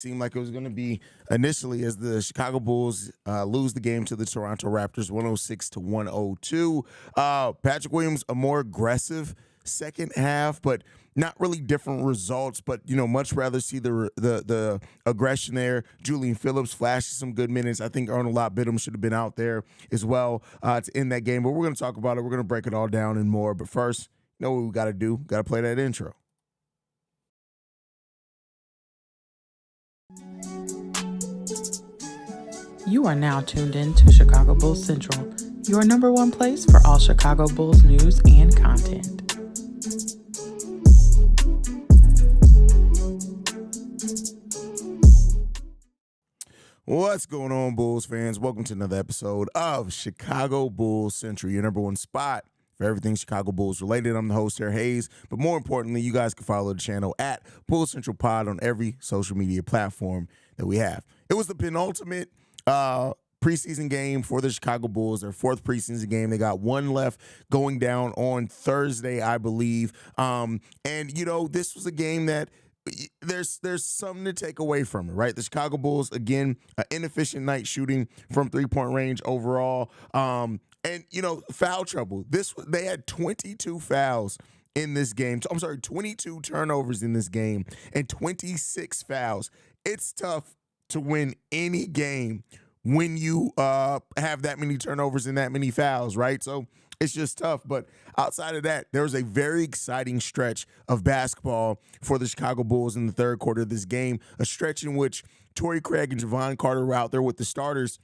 Seemed like it was going to be initially as the Chicago Bulls lose the game to the Toronto Raptors 106 to 102. Patrick Williams, a more aggressive second half, but not really different results. But much rather see the aggression there. Julian Phillips flashed some good minutes. I think Arnold Lott Bidham should have been out there as well to end that game. But we're going to talk about it. We're going to break it all down and more. But first, you know what we got to do? Got to play that intro. You are now tuned in to Chicago Bulls Central, your number one place for all Chicago Bulls news and content. What's going on, Bulls fans? Welcome to another episode of Chicago Bulls Central, your number one spot for everything Chicago Bulls related. I'm the host here, Haize, but more importantly, you guys can follow the channel at Bulls Central Pod on every social media platform that we have. It was the penultimate preseason game for the Chicago Bulls, their fourth preseason game. They got one left going down on Thursday, I believe. This was a game that there's something to take away from it, right? The Chicago Bulls, again, inefficient night shooting from three-point range overall. Foul trouble. They had 22 fouls in this game. I'm sorry, 22 turnovers in this game and 26 fouls. It's tough to win any game when you have that many turnovers and that many fouls, right? So it's just tough. But outside of that, there was a very exciting stretch of basketball for the Chicago Bulls in the third quarter of this game, a stretch in which Torrey Craig and Javon Carter were out there with the starters.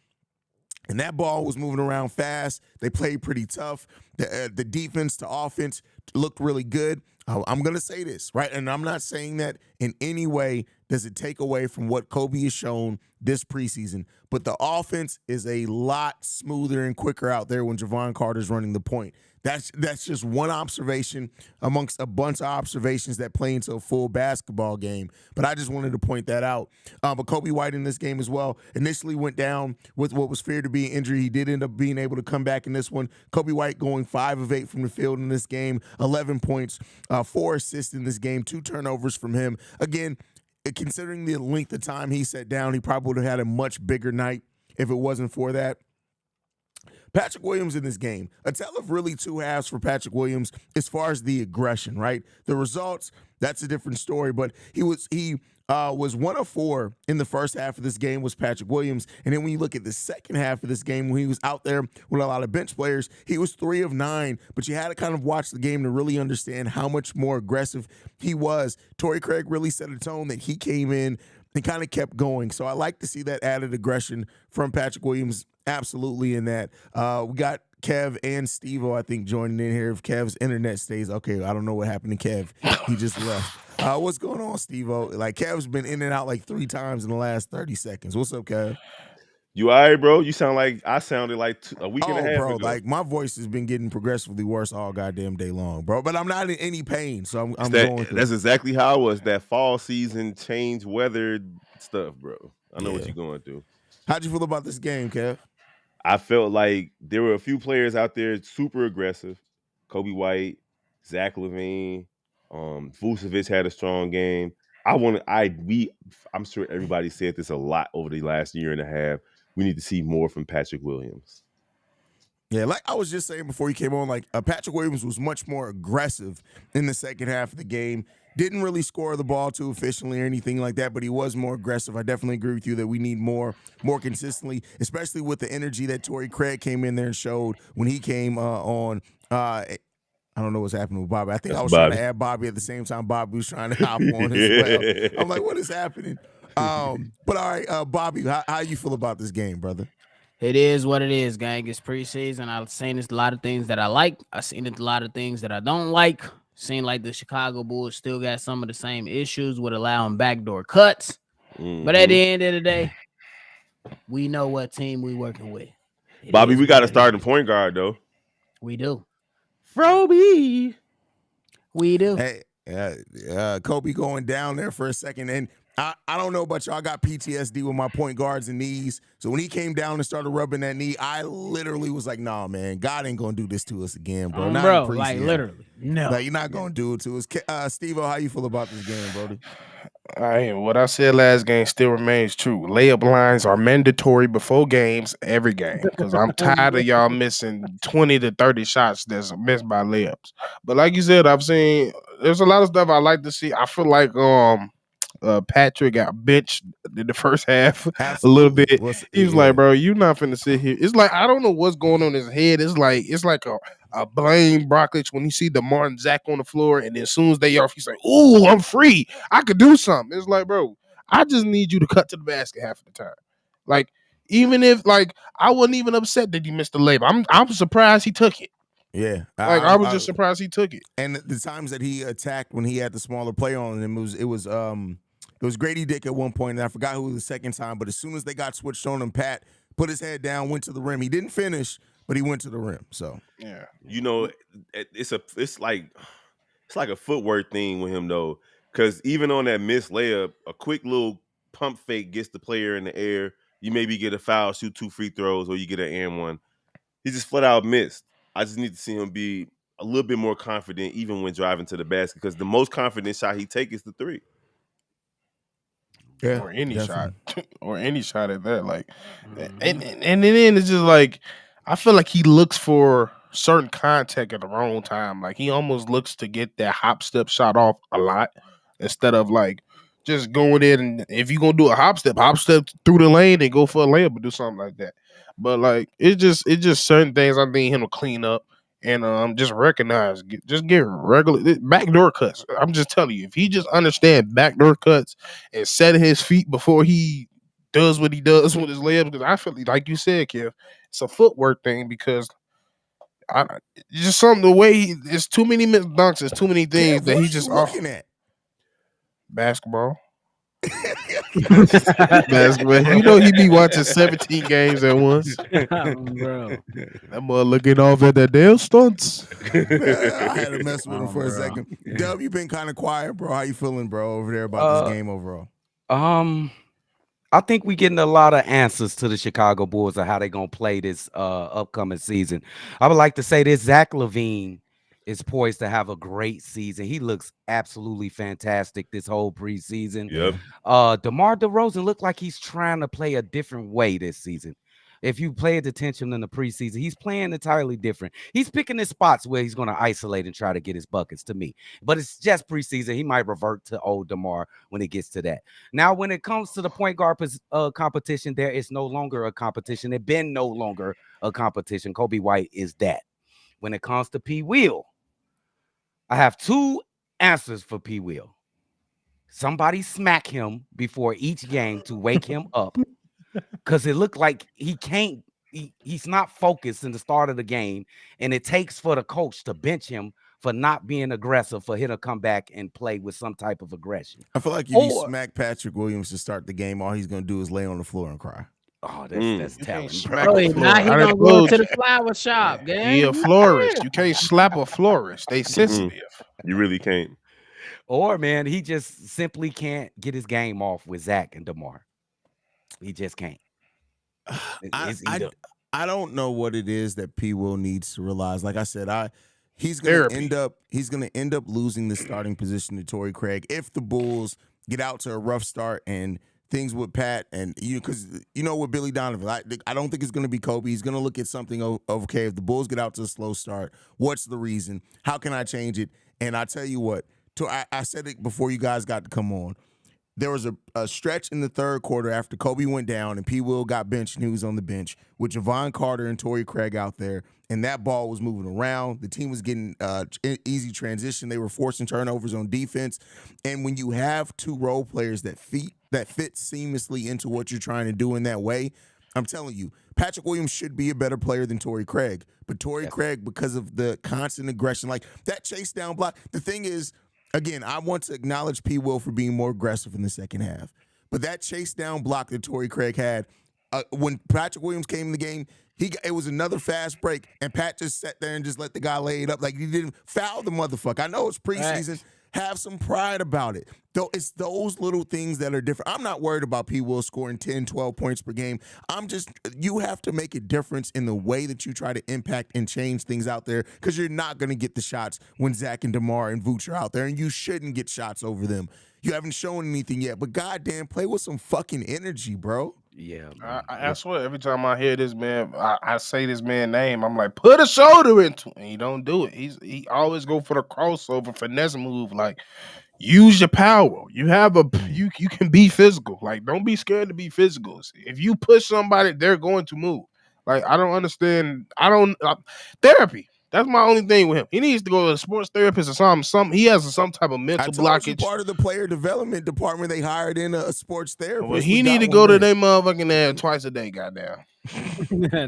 And that ball was moving around fast. They played pretty tough. The defense to offense looked really good. I'm going to say this, right? And I'm not saying that in any way does it take away from what Kobe has shown this preseason. But the offense is a lot smoother and quicker out there when Javon Carter's running the point. That's just one observation amongst a bunch of observations that play into a full basketball game. But I just wanted to point that out. But Kobe White in this game as well initially went down with what was feared to be an injury. He did end up being able to come back in this one. Kobe White going 5 of 8 from the field in this game, 11 points, 4 assists in this game, 2 turnovers from him. Again, considering the length of time he sat down, he probably would have had a much bigger night if it wasn't for that. Patrick Williams in this game, a tale of really two halves for Patrick Williams as far as the aggression, right? The results, that's a different story, but he was 1 of 4 in the first half of this game was Patrick Williams. And then when you look at the second half of this game, when he was out there with a lot of bench players, he was 3 of 9, but you had to kind of watch the game to really understand how much more aggressive he was. Torrey Craig really set a tone that he came in and kind of kept going. So I like to see that added aggression from Patrick Williams, absolutely, in that. We got Kev and Steve-O, I think, joining in here. If Kev's internet stays, okay, I don't know what happened to Kev. He just left. What's going on, Steve-O? Like, Kev's been in and out like 3 times in the last 30 seconds. What's up, Kev? You all right, bro? You sound like I sounded like a week and a half ago. Like my voice has been getting progressively worse all goddamn day long, bro. But I'm not in any pain, so I'm going through. That's exactly how it was. That fall season change weather stuff, bro. I know what you're going through. How'd you feel about this game, Kev? I felt like there were a few players out there super aggressive. Kobe White, Zach LaVine, Vucevic had a strong game. I'm sure everybody said this a lot over the last year and a half. We need to see more from Patrick Williams. Yeah, like I was just saying before you came on, like Patrick Williams was much more aggressive in the second half of the game. Didn't really score the ball too efficiently or anything like that, but he was more aggressive. I definitely agree with you that we need more consistently, especially with the energy that Torrey Craig came in there and showed when he came on. I don't know what's happening with Bobby. I think That's I was Bobby. trying to add Bobby at the same time Bobby was trying to hop on as well. I'm like, what is happening? But all right, Bobby, how you feel about this game, brother? It is what it is, gang. It's preseason. I've seen a lot of things that I like. I've seen a lot of things that I don't like. Seem like the Chicago Bulls still got some of the same issues with allowing backdoor cuts. Mm-hmm. But at the end of the day, we know what team we working with. Bobby, we got to start the point guard, though. We do. Froby. We do. Hey, Kobe going down there for a second. And I don't know about y'all. I got PTSD with my point guards and knees. So when he came down and started rubbing that knee, I literally was like, nah, man, God ain't going to do this to us again, bro. Like literally. No. Like, you're not going to do it to us. Steve-O, how you feel about this game, brody? What I said last game still remains true. Layup lines are mandatory before games, every game, because I'm tired of y'all missing 20 to 30 shots that's missed by layups. But like you said, I've seen there's a lot of stuff I like to see. I feel like Patrick got benched in the first half a little Absolutely. bit. He was like, Yeah. "Bro, you're not finna sit here." It's like I don't know what's going on in his head. It's like a blame Brockledge when you see DeMar and Zach on the floor, and as soon as they off, he's like, "Ooh, I'm free. I could do something." It's like, bro, I just need you to cut to the basket half of the time. Like, even if I wasn't even upset that he missed the layup. I'm surprised he took it. Yeah. Like I was just surprised he took it. And the times that he attacked when he had the smaller player on him, it was Grady Dick at one point, and I forgot who was the second time. But as soon as they got switched on him, Pat put his head down, went to the rim. He didn't finish, but he went to the rim. So Yeah, You know, it's like a footwork thing with him though, because even on that missed layup, a quick little pump fake gets the player in the air. You maybe get a foul, shoot 2 free throws, or you get an and one. He just flat out missed. I just need to see him be a little bit more confident, even when driving to the basket, because the most confident shot he take is the three. yeah, or any definitely. shot, or any shot at that. Like, Mhm. and then it's just like I feel like he looks for certain contact at the wrong time. Like he almost looks to get that hop step shot off a lot instead of like just going in and if you're gonna do a hop step through the lane and go for a layup or do something like that. But like it's just certain things I need him to clean up and just recognize, just get regular backdoor cuts. I'm just telling you, if he just understand backdoor cuts and set his feet before he does what he does with his layups, because I feel like you said, Kev, it's a footwork thing because I it's just something the way it's too many missed dunks, it's too many things Kev, that what he are just you looking at? basketball. Basketball. You know he be watching 17 games at once. Bro. That boy looking off at that damn stunts. I had to mess with him for a Bro. second. Dub, you been kind of quiet, bro. How you feeling, bro, over there about this game overall? I think we getting a lot of answers to the Chicago Bulls of how they gonna play this upcoming season. I would like to say this: Zach LaVine is poised to have a great season. He looks absolutely fantastic this whole preseason. Yep. DeMar DeRozan looked like he's trying to play a different way this season. If you paid attention in the preseason, he's playing entirely different. He's picking his spots where he's going to isolate and try to get his buckets to me. But it's just preseason. He might revert to old DeMar when it gets to that. Now, when it comes to the point guard competition, there is no longer a competition. There's been no longer a competition. Kobe White is that. When it comes to P. Will, I have 2 answers for P. Will. Somebody smack him before each game to wake him up, because it looked like he can't. He's not focused in the start of the game, and it takes for the coach to bench him for not being aggressive, for him to come back and play with some type of aggression. I feel like if you smack Patrick Williams to start the game, all he's gonna do is lay on the floor and cry. Oh, that's telling. Smack Oh, a now florist. he I gonna done go told to the you. flower shop, gang. He a florist. You can't slap a florist. They sensitive. You really can't. Or man, he just simply can't get his game off with Zach and DeMar. He just can't. I don't know what it is that P. Will needs to realize. Like I said, he's gonna end up losing the starting position to Torrey Craig if the Bulls get out to a rough start and things with Pat and because with Billy Donovan, I don't think it's gonna be Kobe. He's gonna look at something okay. If the Bulls get out to a slow start, what's the reason? How can I change it? And I tell you what, I said it before you guys got to come on. There was a stretch in the third quarter after Kobe went down and P. Will got benched and he was on the bench with Javon Carter and Torrey Craig out there, and that ball was moving around. The team was getting easy transition. They were forcing turnovers on defense. And when you have 2 role players that fit seamlessly into what you're trying to do in that way, I'm telling you, Patrick Williams should be a better player than Torrey Craig. But Torrey Craig, because of the constant aggression, like that chase down block, the thing is, again, I want to acknowledge P. Will for being more aggressive in the second half. But that chase down block that Torrey Craig had, when Patrick Williams came in the game, it was another fast break, and Pat just sat there and just let the guy lay it up. Like, he didn't foul the motherfucker. I know it's preseason. Have some pride about it. Though it's those little things that are different. I'm not worried about P. Will scoring 10, 12 points per game. You have to make a difference in the way that you try to impact and change things out there, because you're not going to get the shots when Zach and DeMar and Vooch are out there, and you shouldn't get shots over them. You haven't shown anything yet, but goddamn, play with some fucking energy, bro. Yeah, I swear, every time I hear this man, I say this man's name, I'm like, put a shoulder into it. And he don't do it. He always go for the crossover finesse move. Like, use your power. You have you can be physical. Like, don't be scared to be physical. If you push somebody, they're going to move. Like, I don't understand. Therapy. That's my only thing with him. He needs to go to a sports therapist or something. He has some type of mental blockage. Part of the player development department, they hired in a sports therapist. Well, he need to go to their motherfucking ass twice a day, goddamn.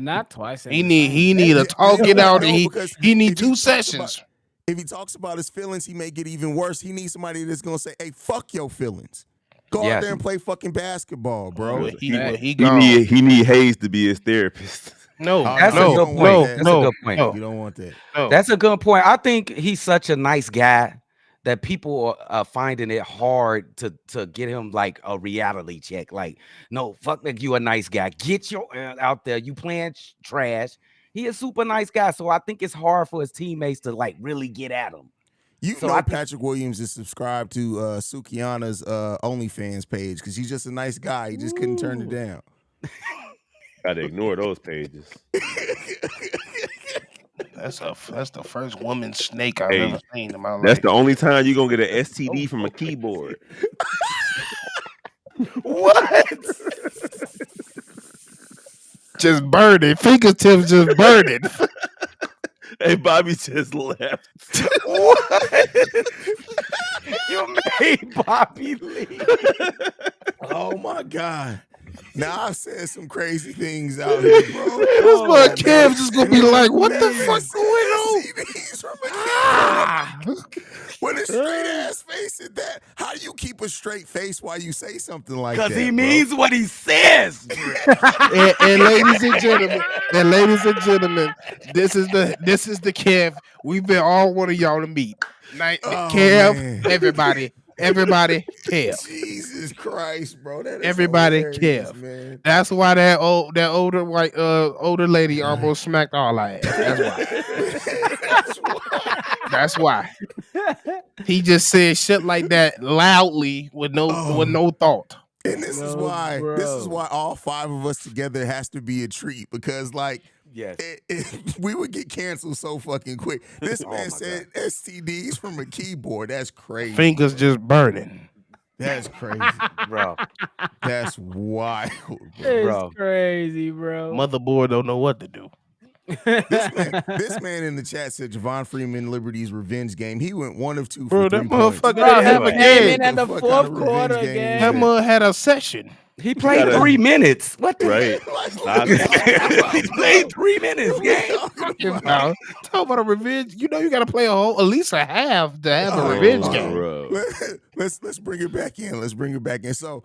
Not twice. He need to talk it out. He need 2 sessions. If he talks about his feelings, he may get even worse. He needs somebody that's gonna say, "Hey, fuck your feelings. Go out there and play fucking basketball, bro." He need Haize to be his therapist. No, that's a good point. That's a good point. You don't want that. That's a good point. I think he's such a nice guy that people are finding it hard to get him like a reality check. Like, no, fuck that, you a nice guy. Get your out there. You playing trash. He a super nice guy. So I think it's hard for his teammates to like really get at him. Patrick Williams is subscribed to Sukiana's OnlyFans page because he's just a nice guy. He just couldn't turn it down. Gotta ignore those pages. That's the first woman snake I've ever seen in my life. That's the only time you're gonna get an STD from a keyboard. What? Just burning. Fingertips just burning. Hey, Bobby just left. What? You made Bobby leave. Oh my God. Now I've said some crazy things out here, bro. This boy Kev's just gonna be like, what the fuck going on? CDs from With a straight ass face at that. How do you keep a straight face while you say something like that? Because he means what he says. and ladies and gentlemen, this is the Kev we've been all wanting y'all to meet. Kev, man. Everybody, Kev. Jesus Christ, bro! That is everybody, Kev. Man. That's why that older lady almost smacked all our ass. That's why. He just said shit like that loudly with no thought. And this is why all 5 of us together has to be a treat, because like. Yes. We would get canceled so fucking quick. This man said God. STDs from a keyboard. That's crazy. Fingers just burning. That's crazy, bro. That's wild, bro. It's crazy, bro. Motherboard don't know what to do. This man in the chat said Javon Freeman Liberty's revenge game. He went 1 of 2 bro, for 3 that motherfucker didn't have a game in the 4th quarter game. That mother had a session. He played 3 minutes. What the right? He played 3 minutes. Talk about a revenge. You know you got to play at least a half to have a revenge game. Bro. Let's bring it back in. So,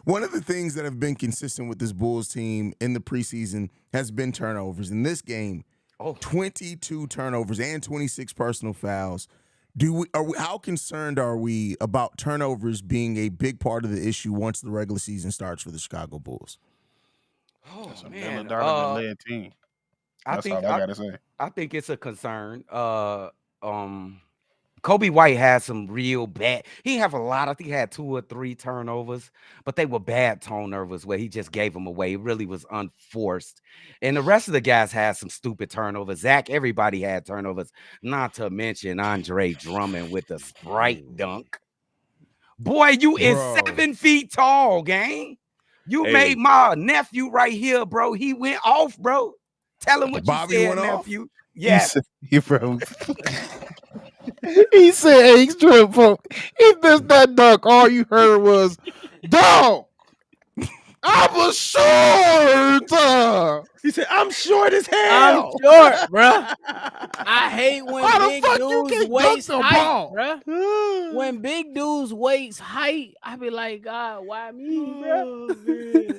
one of the things that have been consistent with this Bulls team in the preseason has been turnovers. In this game, 22 turnovers and 26 personal fouls. How concerned are we about turnovers being a big part of the issue once the regular season starts for the Chicago Bulls? That's a Miller Donovan-led team. That's all I gotta say. I think it's a concern. Kobe White had some real bad. He have a lot. I think he had 2 or 3 turnovers, but they were bad turnovers where he just gave them away. It really was unforced. And the rest of the guys had some stupid turnovers. Zach, everybody had turnovers. Not to mention Andre Drummond with the Sprite dunk. Boy, you is 7 feet tall, gang. You made my nephew right here, bro. He went off, bro. Tell him what Bobby you said, went nephew. Off? Yes. Bro. He said extra, bro. He missed that dunk. All you heard was, dog. I was short. He said, I'm short as hell. I'm short, bro. I hate when big dudes waste height, bro. When big dudes waste height, I be like, God, why me, bro?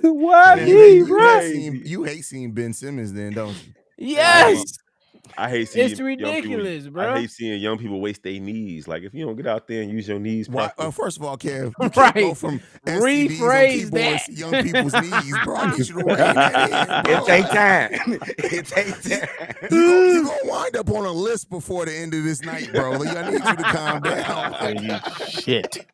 Why me, bro? You hate seeing Ben Simmons then, don't you? Yes. I hate seeing It's ridiculous, I bro. hate seeing young people waste their knees. Like if you don't get out there and use your knees Why, properly. first of all, Kev, you can't go Right. from STDs on Rephrase keyboards to that. young people's knees, bro. I need you to rein that in, bro. It take time. It take time. You gonna wind up on a list before the end of this night, bro. Like, I need you to calm down. Shit.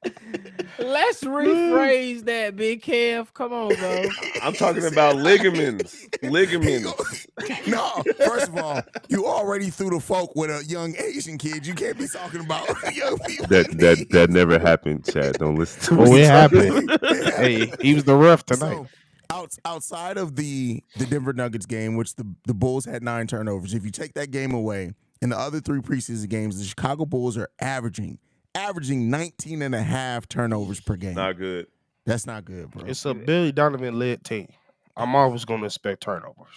Let's rephrase that, Big Kev. Come on, bro. I'm talking about ligaments. Ligaments. No, first of all, you already threw the folk with a young Asian kid. You can't be talking about young people. That never happened, Chad. Don't listen to Oh, me. it happened. Hey, he was the ref tonight. So, outside of the Denver Nuggets game, which the Bulls had 9 turnovers, if you take that game away, in the other 3 preseason games, the Chicago Bulls are averaging 19 and a half turnovers per game. Not good. That's not good, bro. It's a Billy Donovan led team. I'm always going to expect turnovers.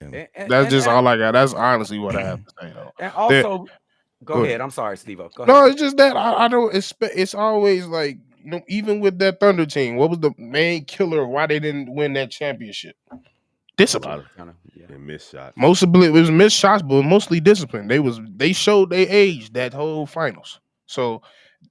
And That's all I got. That's honestly what I have to say, though. And also, Go go ahead. ahead. I'm sorry, Steve-O. Go No, ahead. it's just that I don't expect. It's always like, even with that Thunder team, what was the main killer of why they didn't win that championship? A lot Discipline. of missed shots. Most of it was missed shots, but mostly discipline. They showed their age that whole finals. So,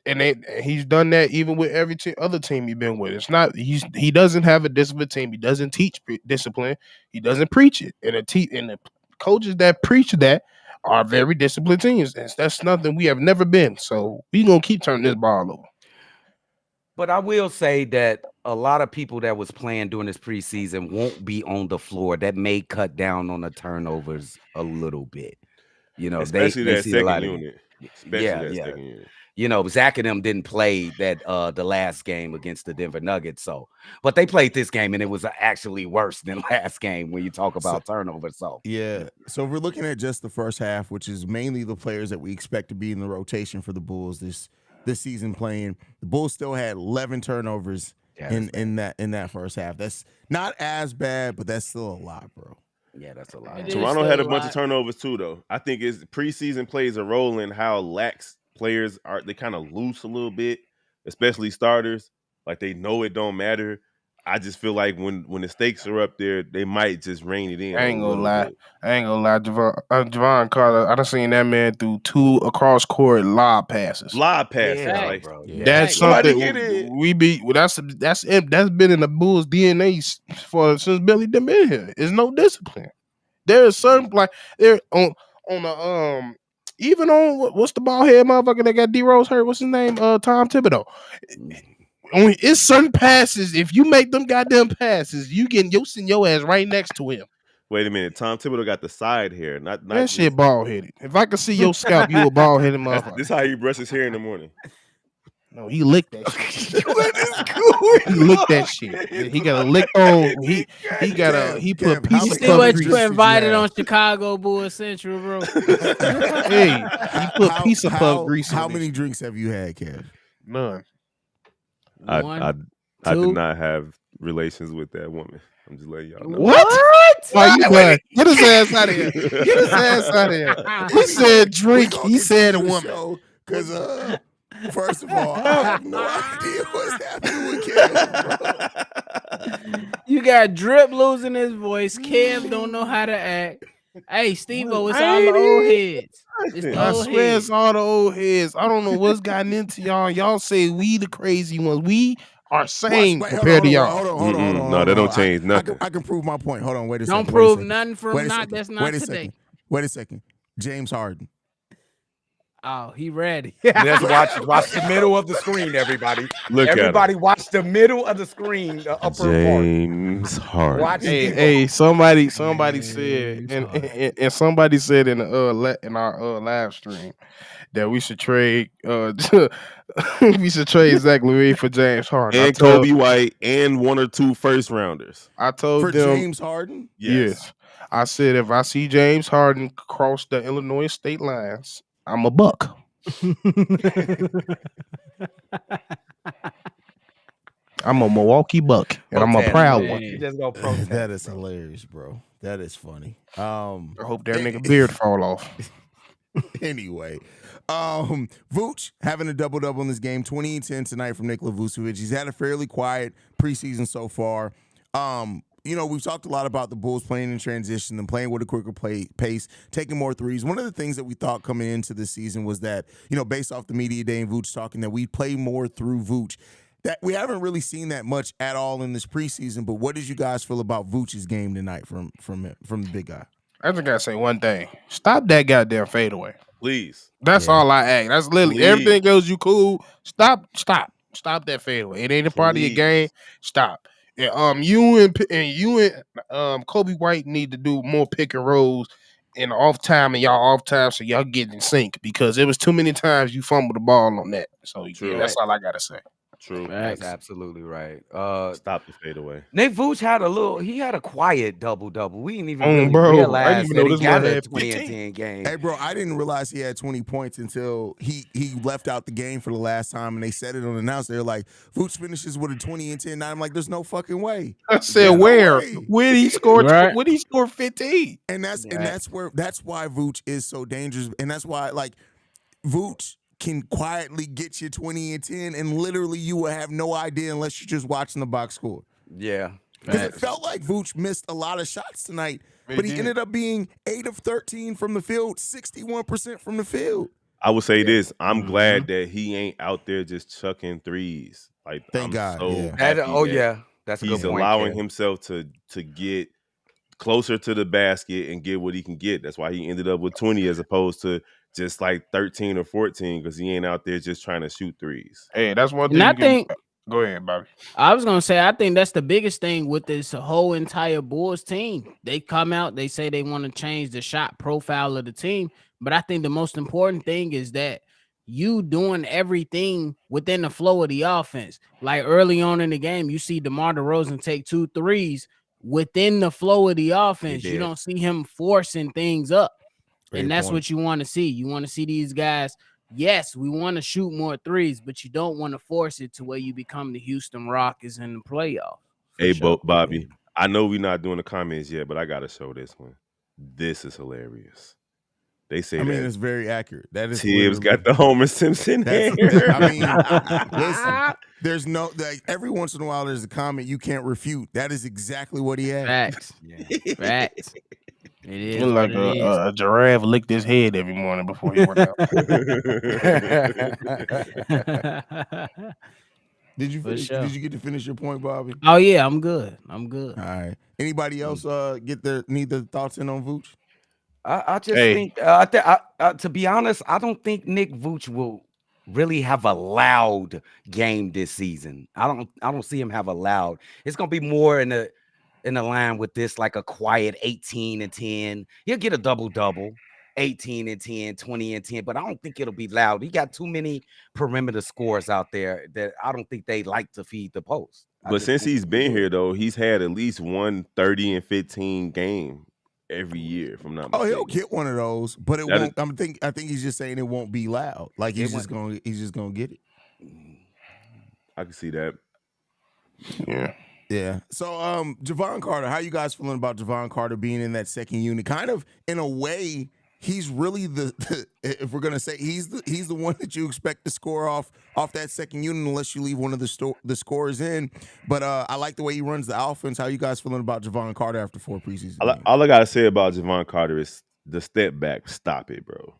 and he's done that even with every other team he's been with. It's not he doesn't have a disciplined team. He doesn't teach discipline. He doesn't preach it. And the coaches that preach that are very disciplined teams. That's nothing we have never been. So we gonna keep turning this ball over. But I will say that a lot of people that was playing during this preseason won't be on the floor. That may cut down on the turnovers a little bit. You know, especially they that see a lot second of unit. Especially that second unit. You know, Zach and them didn't play that the last game against the Denver Nuggets. So, but they played this game and it was actually worse than last game when you talk about turnovers. So yeah. So if we're looking at just the first half, which is mainly the players that we expect to be in the rotation for the Bulls this season playing, the Bulls still had 11 turnovers in that first half. That's not as bad, but that's still a lot, bro. Yeah, that's a lot. Toronto had a bunch of turnovers too, though. I think it's preseason plays a role in how lax players are. They kind of loose a little bit, especially starters. Like they know it don't matter. I just feel like when the stakes are up there, they might just rein it in. I ain't gonna lie. Javon Carter, I done seen that man through 2 across court lob passes. Like, bro. That's something we be. Well, that's been in the Bulls' DNA since Billy been here. It's no discipline. There is certain like there on the even on what's the ball head motherfucker that got D Rose hurt? What's his name? Tom Thibodeau. Only it's certain passes. If you make them goddamn passes, you'll send your ass right next to him. Wait a minute, Tom Thibodeau got the side hair, not that shit bald headed. If I could see your scalp, you a bald headed motherfucker. This is how he brushes his hair in the morning. No, he licked that shit. He licked that shit. He got a lick on. He put a piece of See what grease. you invited on Chicago Bulls Central, bro. Hey, he put a piece of puff grease. How many drinks have you had, Kev? None. I did not have relations with that woman. I'm just letting y'all know. What? Why you done? Get his ass out of here. Get his ass out of here. He said drink. He said a woman. Because first of all, I have no idea what's happening with Kev, bro. You got Drip losing his voice. Kev don't know how to act. Hey, Steve-O, it's all the old heads. I swear it's all the old heads. I don't know what's gotten into y'all. Y'all say we the crazy ones. We are sane compared to y'all. Hold on. No, that don't change nothing. I can prove my point. Hold on, wait a second. Don't prove nothing from not that's not today. Wait a second. James Harden. Oh, he ready. Let's watch the middle of the screen, everybody. Everybody watch the middle of the screen, the upper James Harden. Watch hey, somebody said, and somebody said in our live stream that we should trade Zach LaVine for James Harden and Kobe White and 1 or 2 first rounders. I told for them James Harden. Yes. I said if I see James Harden cross the Illinois state lines, I'm a buck. I'm a Milwaukee Buck, and I'm a proud one. That is hilarious, bro. That is funny. I hope that nigga beard fall off. Anyway, Vooch having a double-double in this game, 20 and 10 tonight from Nikola Vucevic. He's had a fairly quiet preseason so far. we've talked a lot about the Bulls playing in transition and playing with a quicker pace, taking more threes. One of the things that we thought coming into this season was that, based off the media day and Vooch talking, that we play more through Vooch. That we haven't really seen that much at all in this preseason. But what did you guys feel about Vooch's game tonight from the big guy? I just gotta say one thing. Stop that goddamn fadeaway. Please. That's all I ask. That's literally everything else. You cool. Stop that fadeaway. It ain't a part of your game. Stop. And you and Kobe White need to do more pick and rolls in the off time and y'all off time so y'all get in sync because it was too many times you fumbled the ball on that. So yeah, that's all I gotta say. True. That's absolutely right. Stop the fadeaway. Nick Vooch had a quiet double-double. We didn't even really realize that he got a 20 and 10 game. Hey, bro, I didn't realize he had 20 points until he left out the game for the last time, and they said it on the announce. They're like, Vooch finishes with a 20 and 10. I'm like, there's no fucking way. I said, where? When he scored 15. And that's why Vooch is so dangerous. And that's why, Vooch can quietly get you 20 and 10, and literally you will have no idea unless you're just watching the box score. Yeah. Because it felt like Vooch missed a lot of shots tonight, but he ended up being 8 of 13 from the field, 61% from the field. I would say this. I'm glad that he ain't out there just chucking threes. Thank God. That's a good point. He's allowing himself to get closer to the basket and get what he can get. That's why he ended up with 20 as opposed to just 13 or 14 because he ain't out there just trying to shoot threes. Hey, that's one thing. Go ahead, Bobby. I was going to say, I think that's the biggest thing with this whole entire Bulls team. They come out, they say they want to change the shot profile of the team. But I think the most important thing is that you doing everything within the flow of the offense. Like early on in the game, you see DeMar DeRozan take 2 threes within the flow of the offense. You don't see him forcing things up. And that's what you want to see. You want to see these guys. Yes, we want to shoot more threes, but you don't want to force it to where you become the Houston Rockets in the playoffs. Hey, Bobby, I know we're not doing the comments yet, but I got to show this one. This is hilarious. They say it's very accurate. That is Tibbs got the Homer Simpson hair. Listen, there's no every once in a while there's a comment you can't refute. That is exactly what he had. Facts. Facts. It is like a giraffe licked his head every morning before he went out. Did you get to finish your point, Bobby? Oh yeah, I'm good. All right. Anybody else need their thoughts in on Vooch? I just think to be honest, I don't think Nick Vooch will really have a loud game this season. I don't see him have a loud. It's gonna be more in the line with this, like a quiet 18 and 10. He'll get a double-double, 18 and 10, 20 and 10, but I don't think it'll be loud. He got too many perimeter scores out there that I don't think they like to feed the post. But since he's been here, though, he's had at least one 30 and 15 game every year, if I'm not mistaken. He'll get one of those, but it won't. I think he's just saying it won't be loud. Like he's just gonna get it. I can see that. Yeah. So, Javon Carter, how you guys feeling about Javon Carter being in that second unit? Kind of in a way, he's really if we're gonna say he's the one that you expect to score off that second unit, unless you leave one of the scorers in. But I like the way he runs the offense. How you guys feeling about Javon Carter after 4 preseason games? All I gotta say about Javon Carter is the step back. Stop it, bro.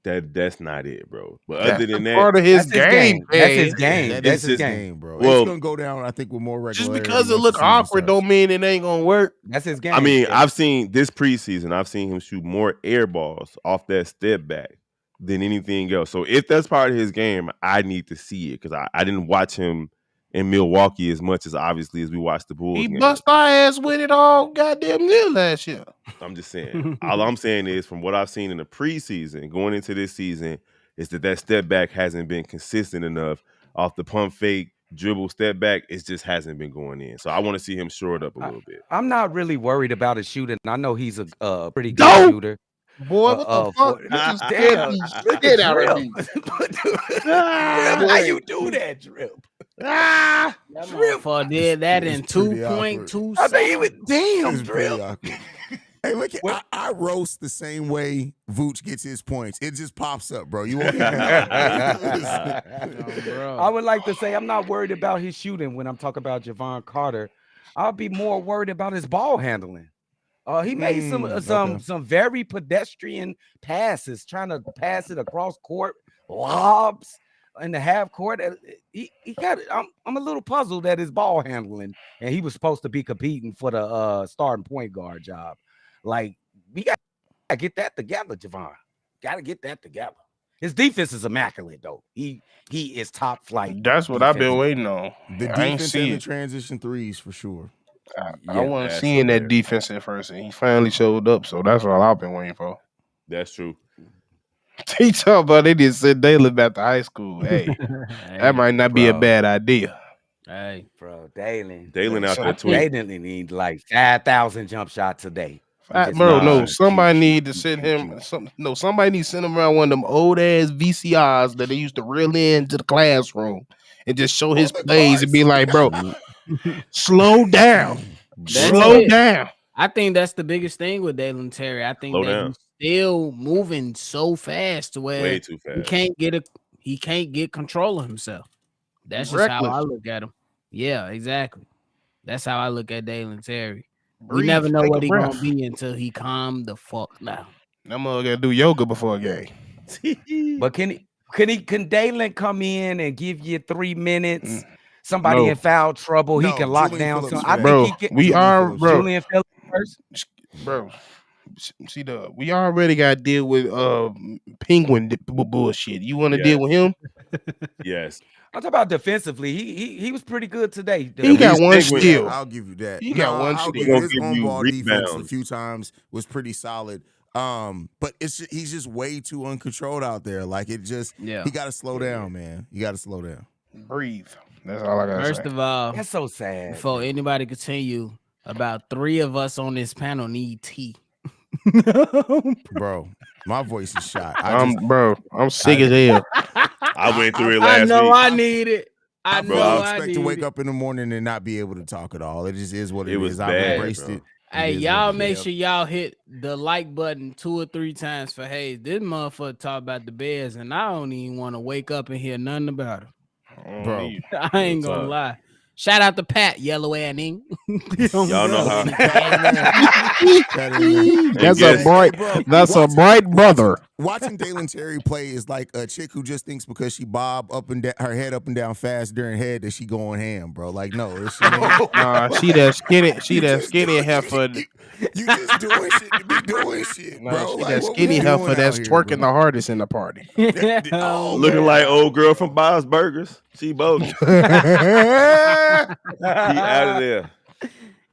That's not it, bro. But other than that, part of his game. That's his game. That's his game, bro. Well, it's gonna go down, I think, with more regularity. Just because it look awkward don't mean it ain't gonna work. That's his game. I mean, I've seen this preseason. I've seen him shoot more air balls off that step back than anything else. So if that's part of his game, I need to see it because I didn't watch him in Milwaukee as much as obviously as we watched the Bulls. He bust our ass with it all goddamn near last year. I'm just saying. All I'm saying is from what I've seen in the preseason, going into this season, is that step back hasn't been consistent enough off the pump fake, dribble, step back. It just hasn't been going in. So I want to see him shore it up a little bit. I'm not really worried about his shooting. I know he's a pretty good shooter. Boy, what the fuck? Get out of me. How you do that, Drip? That motherfucker did that in 2.2 I think he was damn Drip. Hey, look, I roast the same way Vooch gets his points. It just pops up, bro. You won't even know. I would like to say I'm not worried about his shooting when I'm talking about Javon Carter. I'll be more worried about his ball handling. He made okay. some very pedestrian passes, trying to pass it across court, lobs in the half court. He got it. I'm a little puzzled at his ball handling, and he was supposed to be competing for the starting point guard job. Like, we got to get that together, Javon. Got to get that together. His defense is immaculate, though. He is top flight. That's what I've been defensive. waiting on. The I ain't defense see and the it. transition threes for sure. I wasn't That's seeing fair. that defense at first, and he finally showed up. So that's all I've been waiting for. That's true. He talking about they didn't send Dalen back to high school. Hey, that might not be a bro. bad idea. Hey, Bro, Dalen Out there They tweet. didn't need like 5,000 jump shots a day. Bro, no, Nah. somebody need to send him. Somebody need to send him around one of them old ass VCRs that they used to reel into the classroom and just show his the plays and be cards. like, bro, slow down, That's slow it. down. I think that's the biggest thing with Dalen Terry. I think Slow that down. he's still moving so fast to where Way too he fast. can't get control of himself. That's just how I Reckless. look at him. Yeah, exactly. That's how I look at Dalen Terry. We Breathe, never know take what a he breath. gonna be until he calm the fuck down. That mother gotta do yoga before a game. But can Dalen come in and give you 3 minutes? Somebody No. in foul trouble, he No, can lock Julian down Phillips some. for I that. think Bro, he can. we are, Phillips. bro, Julian Phillips first. bro. See, we already got to deal with Penguin bullshit. You want to deal with him? Yes. I'm talking about defensively. He was pretty good today. He got least one Penguin- steal. Yeah, I'll give you that. He got one I'll steal. give He you gonna his give on you ball defense a rebounds. few times was pretty solid. But he's just way too uncontrolled out there. Like he got to slow down, man. You got to slow down. Breathe. That's all I got to First say. of all, That's so sad. before anybody continue, about 3 of us on this panel need tea. Bro, my voice is shot. I'm sick as hell. I went through it I last know week. I need it. I bro, know I I expect need to wake it. up in the morning and not be able to talk at all. It just is what It it was is. I've bad, embraced bro. it. Hey, It is y'all what it make is. sure y'all hit the like button 2 or 3 times for Haize. This motherfucker talk about the Bears, and I don't even want to wake up and hear nothing about it. Bro. I ain't gonna talk. lie. Shout out to Pat, yellow anning. Y'all know how. That's guess- a bright brother. Watching Dalen Terry play is like a chick who just thinks because she bob up and down, her head up and down fast during head that she going ham, bro. Like no, it's She that skinny. She that skinny heifer. you just doing shit to be doing shit, No, bro. she Like, that what skinny we heifer doing that's out here, twerking the bro? hardest in the party. Oh, Looking man. like old girl from Bob's Burgers. She bogus. He out of there.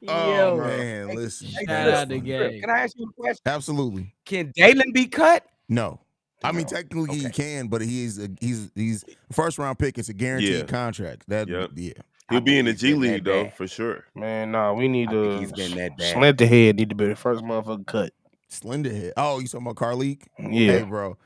Oh Yo, man, listen. shout out the game. Can I ask you a question? Absolutely. Can Dalen be cut? No. I mean, technically he can, but he's a first round pick. It's a guaranteed contract. That Yep. yeah. He'll be in the he's G been that League though, bad. for sure. Man, nah, we need I think to. he's been that bad. Slenderhead need to be the first motherfucker cut. Slenderhead. Oh, you talking about Carleek? Yeah. Hey, bro.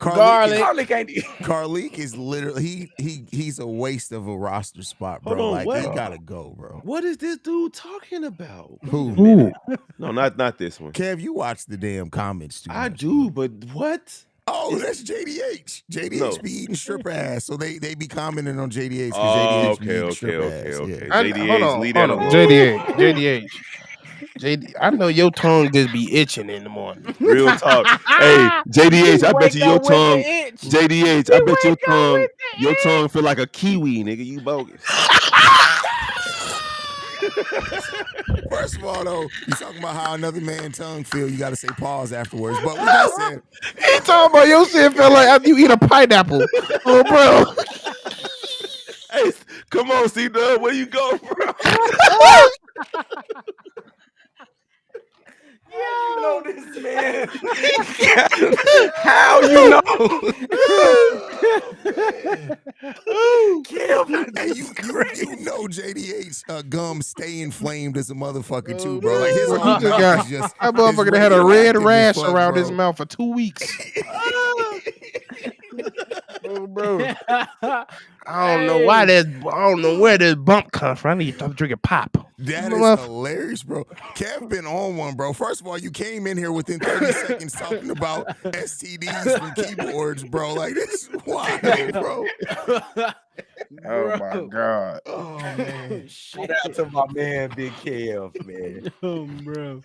Garlic ain't. Carleek is literally he's a waste of a roster spot, bro. Hold on, Like what? he gotta go, bro. What is this dude talking about? Who? Ooh. No, not this one. Kev, you watch the damn comments too. I much, do, bro. but what? Oh, that's JDH. JDH No. be eating strip ass, so they be commenting on JDH because Oh, JDH be eating okay. strip ass. Yeah. JDH, leave that alone. JDH. I know your tongue just be itching in the morning. Real talk. Hey, JDH, I bet you your tongue. JDH, I bet your tongue feel like a kiwi, nigga. You bogus. First of all, though, you talking about how another man's tongue feel. You got to say pause afterwards. But with that said, He talking about your shit feel like after you eat a pineapple. Oh, bro. Hey, come on, C-Dub, where you go, bro? You know this man. How you know? hey, you know JDH gum stay inflamed as a motherfucker too, bro. Like his Bro, whole he just mouth got is just that motherfucker that is had a red radioactive as rash fuck, around bro. his mouth for 2 weeks. Oh, bro. I don't know why I don't know where this bump comes from. I need to stop drinking pop. That is hilarious, bro. Kev been on one, bro. First of all, you came in here within 30 seconds talking about STDs from keyboards, bro. Like, this is wild, bro. Oh my God. Oh man. Shit. Shout out to my man, Big Kev, man. Bro.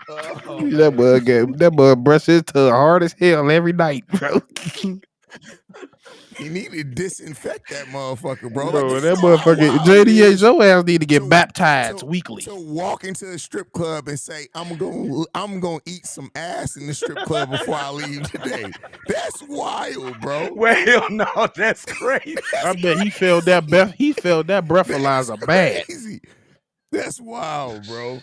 Oh, That boy brush his tongue hard as hell every night, bro. He need to disinfect that motherfucker, bro. Bro, Like, that you know how motherfucker wild it JDH, is your ass need to get baptized to- weekly. to walk into a strip club and say, I'm gonna eat some ass in the strip club before I leave today. That's wild, bro. well, no, that's crazy. I bet he felt that breathalyzer bad. Crazy. That's wild, bro.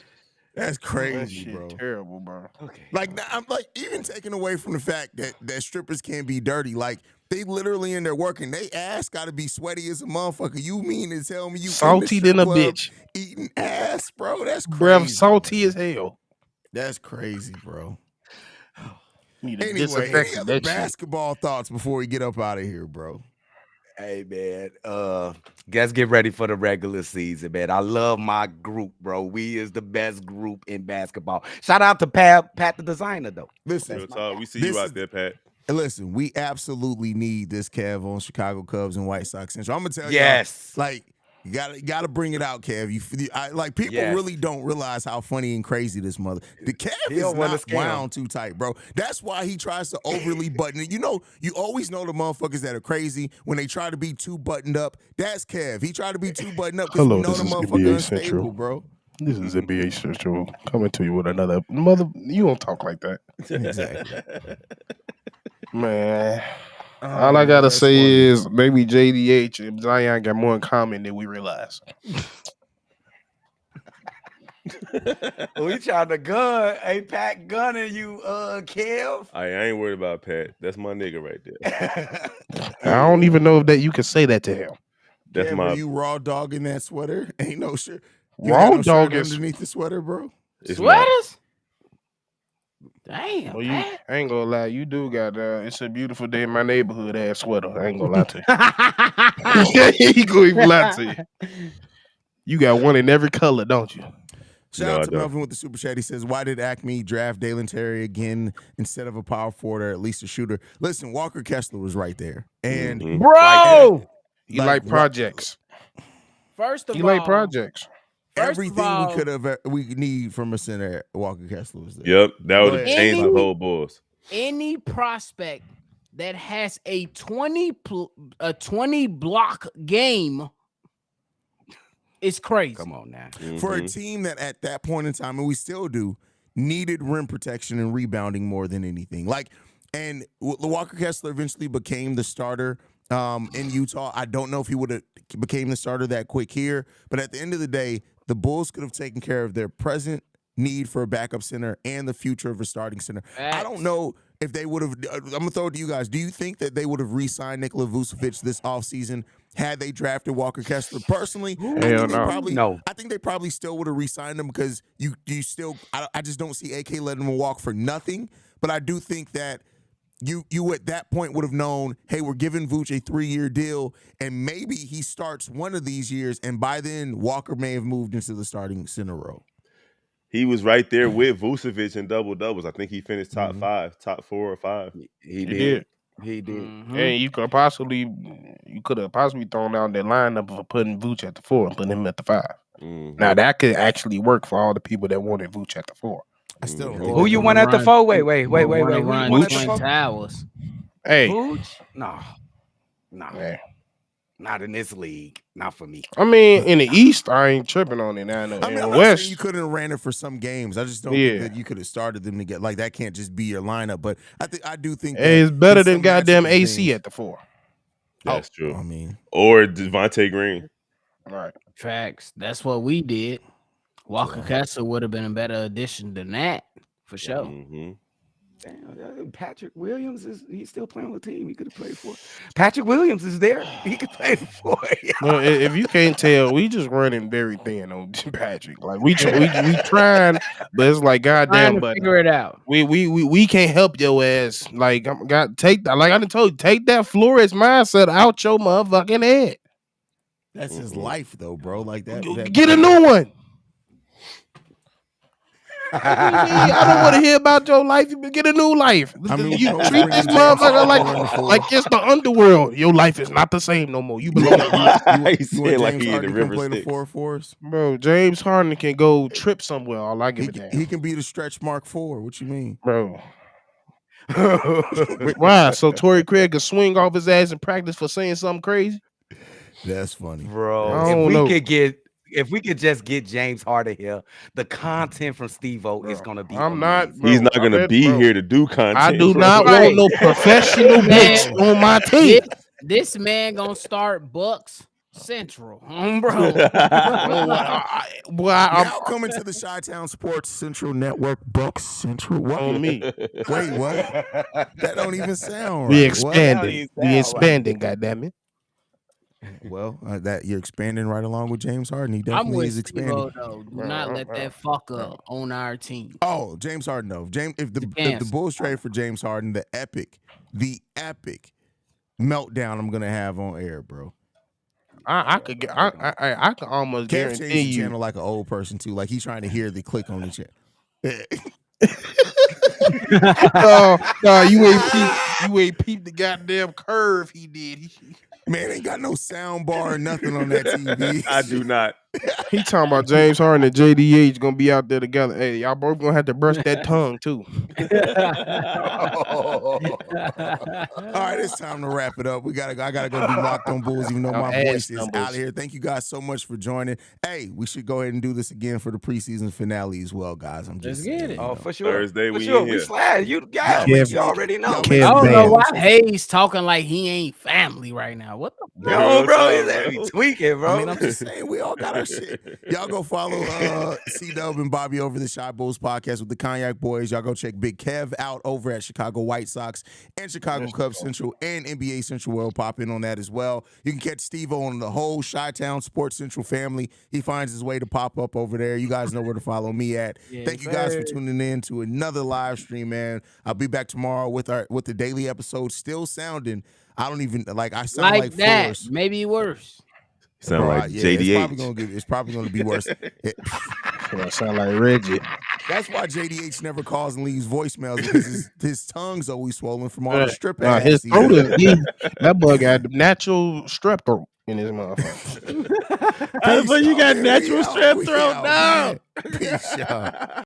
That's That crazy, shit bro. terrible, bro. Okay. Like, I'm like, even taking away from the fact that strippers can be dirty, like, they literally in there working. They ass gotta be sweaty as a motherfucker. You mean to tell me you Salty in the strip than a club bitch. eating ass, bro? That's crazy. Breath salty as hell. That's crazy, bro. Need to Anyway, disinfect any other that shit. basketball thoughts before we get up out of here, bro? Hey man, guys, get ready for the regular season, man. I love my group, bro. We is the best group in basketball. Shout out to Pat the designer, though. Listen, Real talk. We see This you is- out there, Pat. listen, we absolutely need this Kev on Chicago Cubs and White Sox Central. I'm gonna tell Yes. y'all, like, you gotta bring it out, Kev. Like, people Yes. really don't realize how funny and crazy this the Kev He is don't wanna not scam. wound too tight, bro. That's why he tries to overly button it. You know, you always know the motherfuckers that are crazy when they try to be too buttoned up. That's Kev. He tried to be too buttoned up because Hello, we know this the is motherfucker NBA unstable, Central. bro. This is NBA Central coming to you with another mother. You don't talk like that, Exactly. man. Oh, All I gotta that's say funny. is maybe JDH and Zion got more in common than we realize. We trying to gun. Hey, Pat gunning you, Kev. I ain't worried about Pat. That's my nigga right there. I don't even know if that you can say that to him. That's Kev, my. are you raw dogging that sweater? Ain't no shirt. You Raw got no shirt dog is. underneath the sweater, bro. It's not. Sweaters? Damn. Well, you Pat. I ain't gonna lie, you do got it's a beautiful day in my neighborhood ass sweater. I ain't gonna lie to you. He gonna even lie to you. You got one in every color, don't you? Shout No, out I to don't. Melvin with the super chat. He says, "Why did Acme draft Dalen Terry again instead of a power forward or at least a shooter?" Listen, Walker Kessler was right there, and Mhm. Bro. You Like, like what- projects. First of You all, like projects. first of everything all, we need from a center, Walker Kessler was there. Yep, that would Go have ahead. changed the Any- whole Bulls. any prospect that has a 20 block game is crazy. Come on now. For a Mhm. team that at that point in time, and we still do, needed rim protection and rebounding more than anything. Like, and Walker Kessler eventually became the starter in Utah. I don't know if he would have became the starter that quick here, but at the end of the day, the Bulls could have taken care of their present need for a backup center and the future of a starting center. I don't know if they would have. I'm gonna throw it to you guys. Do you think that they would have re-signed Nikola Vucevic this offseason had they drafted Walker Kessler? Personally, I Hell think they no. probably. No. I think they probably still would have re-signed him because you still. I just don't see AK letting him walk for nothing. But I do think that you at that point would have known, hey, we're giving Vooch a 3-year deal, and maybe he starts one of these years, and by then Walker may have moved into the starting center role. He was right there with Vucevic in double doubles. I think he finished top Mhm. 5, top 4 or 5. He did. did. He did. Mhm. And you could have possibly thrown out that lineup for putting Vooch at the 4 and putting him at the 5. Mhm. Now that could actually work for all the people that wanted Vooch at the 4. I still don't Mhm. think Who they you would want have- at the 4? Wait. Who you Wanna want run at the Twin 4? Towers. Hey, Vooch? No. yeah. Not in this league. Not for me. I mean, in the East, I ain't tripping on it now. In I mean, the I'm not West, saying you couldn't have ran it for some games. I just don't Yeah. think that you could have started them to get like that. Can't just be your lineup. But I do think hey, it's that better in than some goddamn matchup AC things- at the 4. That's I true. mean, Or Devontae Green. All right. Facts. That's what we did. Walker Kessler would have been a better addition than that, for sure. Mhm. Damn, Patrick Williams he's still playing with the team. He could have played for. Patrick Williams is there. He could play for. Well, if you can't tell, we just running very thin on Patrick. Like we trying, but it's like Trying goddamn. to But figure it out. we can't help your ass. Like got take that. Like I done told you, take that Flores mindset out your motherfucking head. That's his life, though, bro. Like that. Get a new one. What do you mean? I don't want to hear about your life. You get a new life. I mean, you Coach treat bringing this James motherfucker Harden to like it's the underworld. Your life is not the same no more. You belong. He You want said like James he in the Harden to come river play the Styx. 4 for us? Bro, James Harden can go trip somewhere. All I give a damn. He can be the stretch Mark 4. What you mean? Bro. Why? So Torrey Craig can swing off his ass in practice for saying something crazy? That's funny. Bro, I if don't we know. could just get James Harden here, the content from Steve-O is gonna be I'm not. amazing. Bro, He's not gonna be bro. here to do content. I do bro. not Right. want no professional bitch on my team. This man gonna start Bucks Central, bro. Now coming to the Chi-Town Sports Central Network, Bucks Central. What? On me. Wait, what? That don't even sound right. We What? expanding. We expanding, goddammit. Well, that you're expanding right along with James Harden. He I'm definitely with is expanding. Steve-O, though. Do not let that fucker on our team. Oh, James Harden, no. If the Bulls trade for James Harden, the epic meltdown I'm gonna have on air, bro. I could almost Kev guarantee changed the you. channel like an old person too. Like he's trying to hear the click on the channel. No, you ain't peeped the goddamn curve he did. Man, ain't got no sound bar or nothing on that TV. I do not. He talking about James Harden and JDH gonna be out there together. Hey, y'all both gonna have to brush that tongue too. All right, it's time to wrap it up. I gotta go do Locked On Bulls, even though Our my ass voice is numbers. out of here. Thank you guys so much for joining. Hey, we should go ahead and do this again for the preseason finale as well, guys. I'm just Let's get saying, it. you Oh, know. for sure. Thursday, For we sure. in We here. slide. You guys, Kev- you already know. Kev- I don't know why Bam. Hayes talking like he ain't family right now. What the No, bro, Real he's talk, he bro. tweaking, bro. I mean, I'm just saying we all got our shit. Y'all go follow C-Dub and Bobby over the Shy Bulls podcast with the Cognac Boys. Y'all go check Big Kev out over at Chicago White Sox and Chicago Cubs Central and NBA Central World. Pop in on that as well. You can catch Steve-O on the whole Chi-Town Sports Central family. He finds his way to pop up over there. You guys know where to follow me at. Yeah, Thank you guys for tuning in to another live stream, man. I'll be back tomorrow with the daily episode still sounding. I don't even I sound like that? Forrest. Maybe worse. Sound like JDH. It's probably gonna be worse. That sound like Reggie. That's why JDH never calls and leaves voicemails, because his tongue's always swollen from all the strip Nah, ass. his he throat does. that boy got natural strep throat in his motherfucker. But you got natural We strep out, throat man. now. Peace out.